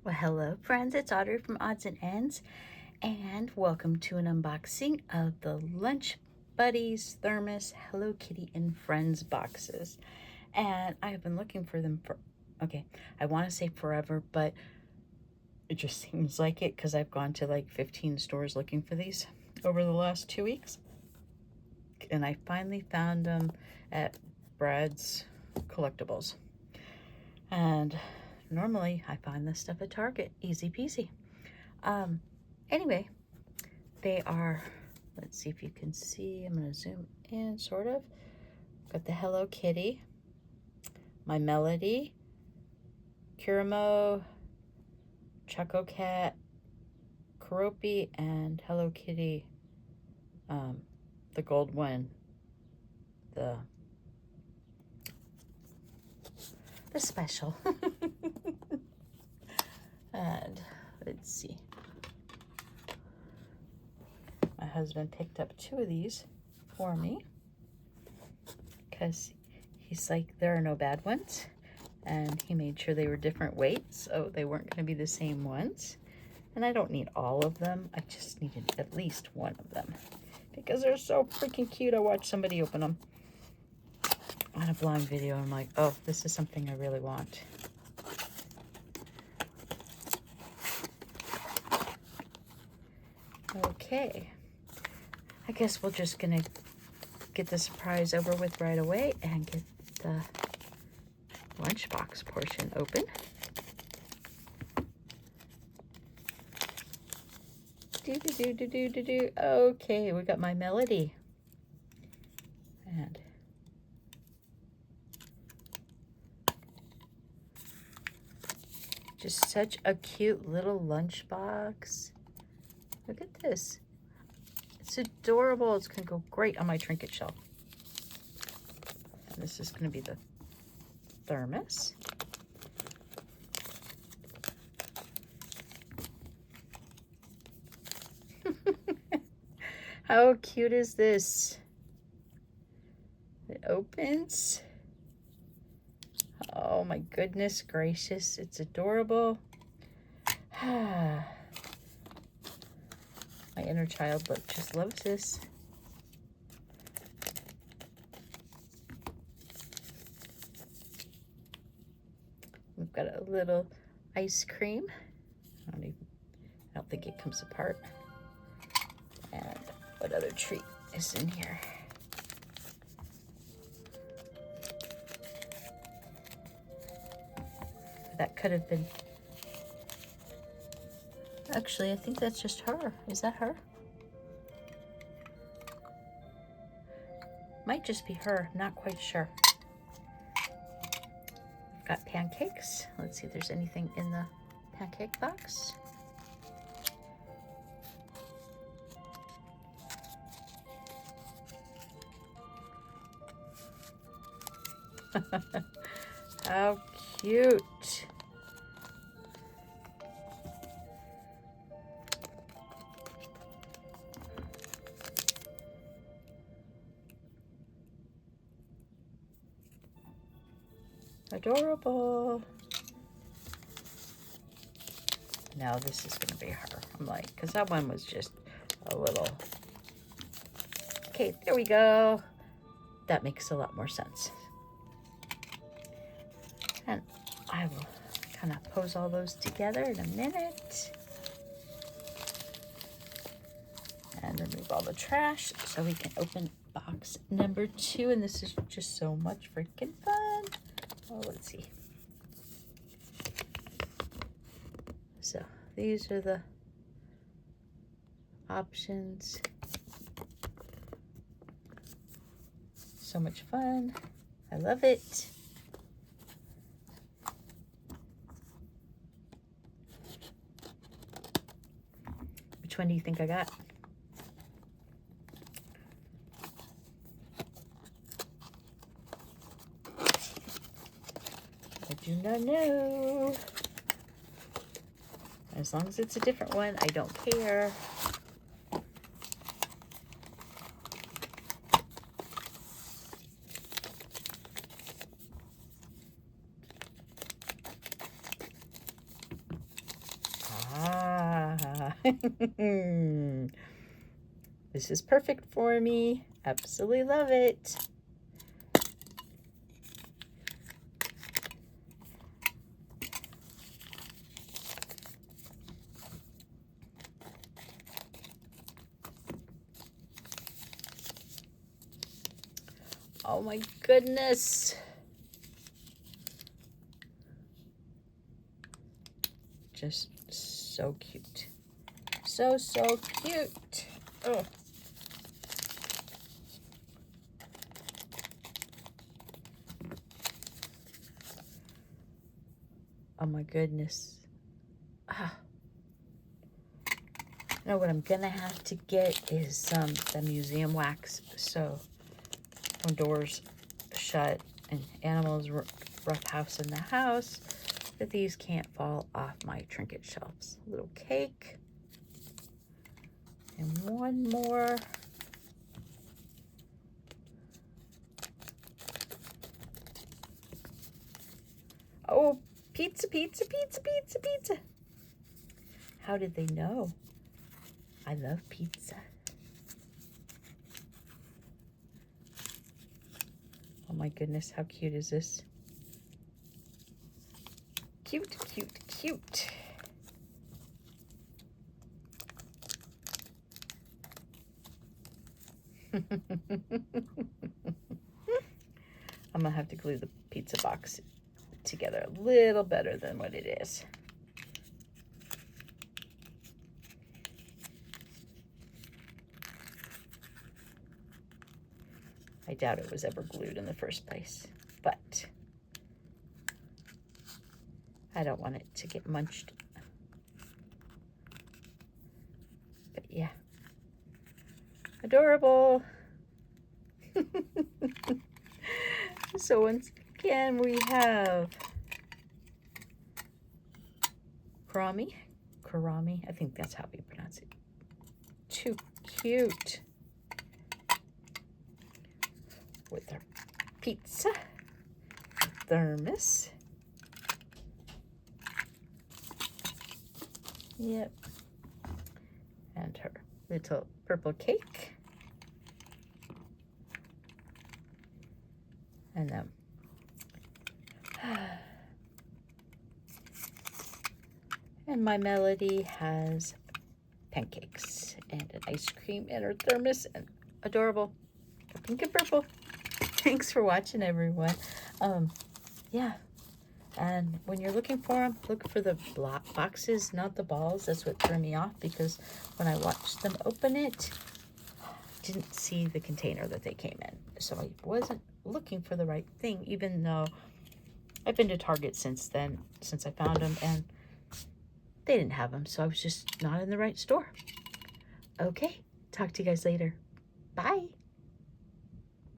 Well, hello friends, it's Audrey from Odds and Ends, and welcome to an unboxing of the Lunch Buddies Thermos Hello Kitty and Friends boxes. And I have been looking for them for, I want to say forever, but it just seems like it because I've gone to like 15 stores looking for these over the last 2 weeks. And I finally found them at Brad's Collectibles. And normally I find this stuff at Target, easy peasy. Anyway, they are, let's see if you can see, I'm going to zoom in sort of. Got the Hello Kitty, My Melody, Kuramo, Choco Cat, Keroppi, and Hello Kitty, the gold one, the special. And let's see, my husband picked up 2 of these for me because he's like, there are no bad ones, and he made sure they were different weights, so they weren't going to be the same ones. And I don't need all of them, I just needed at least one of them because they're so freaking cute. I watched somebody open them on a blind video. I'm like, oh, this is something I really want. Okay, I guess we're just gonna get the surprise over with right away and get the lunchbox portion open. Okay, we got My Melody. And just such a cute little lunchbox. Look at this. It's adorable. It's gonna go great on my trinket shelf. And this is gonna be the thermos. How cute is this? It opens. Oh my goodness gracious, it's adorable. My inner child just loves this. We've got a little ice cream. I don't think it comes apart. And what other treat is in here? That could have been, actually, I think that's just her. Is that her? Might just be her, not quite sure. We've got pancakes. Let's see if there's anything in the pancake box. How cute. Adorable. Now this is gonna be her. I'm like, because that one was just a little. Okay, there we go. That makes a lot more sense. And I will kind of pose all those together in a minute. And remove all the trash so we can open box number 2. And this is just so much freaking fun. Oh, let's see. So these are the options. So much fun. I love it. Which one do you think I got? I do not know. As long as it's a different one, I don't care. This is perfect for me. Absolutely love it. Oh my goodness. Just so cute. So cute. Oh. Oh my goodness. Ah. You know what I'm gonna have to get is the museum wax, so when doors shut and animals roughhouse in the house, that these can't fall off my trinket shelves. A little cake. And one more. Oh, pizza, pizza, pizza, pizza, pizza. How did they know? I love pizza. Oh my goodness, how cute is this? Cute, cute, cute. I'm gonna have to glue the pizza box together a little better than what it is. I doubt it was ever glued in the first place, but I don't want it to get munched. But yeah, adorable. So once again, we have Karami, I think that's how we pronounce it. Too cute. With her pizza, thermos. Yep. And her little purple cake. And and my Melody has pancakes and an ice cream in her thermos, and adorable pink and purple. Thanks for watching, everyone. Yeah, and when you're looking for them, look for the boxes, not the balls. That's what threw me off, because when I watched them open it, I didn't see the container that they came in, so I wasn't looking for the right thing, even though I've been to Target since then, since I found them, and they didn't have them, so I was just not in the right store. Okay, talk to you guys later. Bye.